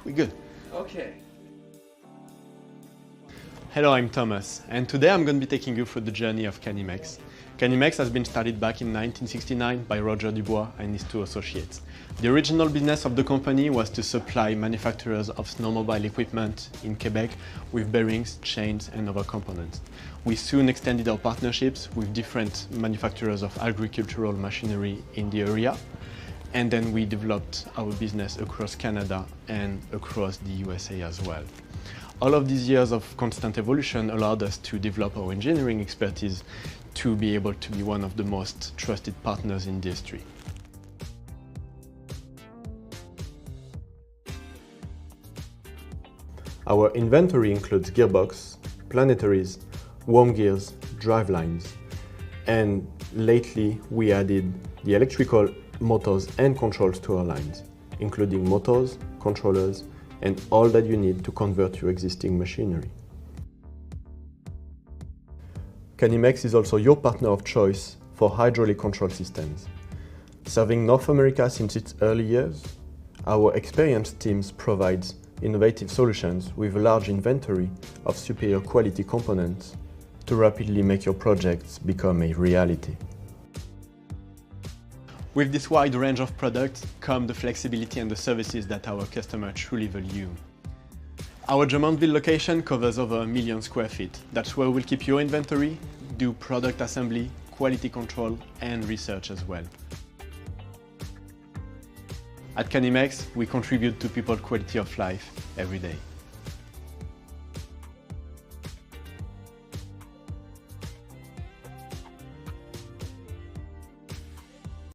we're good. Okay. Hello, I'm Thomas, and today I'm going to be taking you through the journey of Canimex. Canimex has been started back in 1969 by Roger Dubois and his two associates. The original business of the company was to supply manufacturers of snowmobile equipment in Quebec with bearings, chains and other components. We soon extended our partnerships with different manufacturers of agricultural machinery in the area, and then we developed our business across Canada and across the USA as well. All of these years of constant evolution allowed us to develop our engineering expertise to be able to be one of the most trusted partners in the industry. Our inventory includes gearbox, planetaries, worm gears, drivelines, and lately we added the electrical motors and controls to our lines, including motors, controllers, and all that you need to convert your existing machinery. Canimex is also your partner of choice for hydraulic control systems. Serving North America since its early years, our experienced teams provide innovative solutions with a large inventory of superior quality components to rapidly make your projects become a reality. With this wide range of products come the flexibility and the services that our customers truly value. Our Drummondville location covers over 1 million square feet. That's where we'll keep your inventory, do product assembly, quality control, and research as well. At Canimex, we contribute to people's quality of life every day.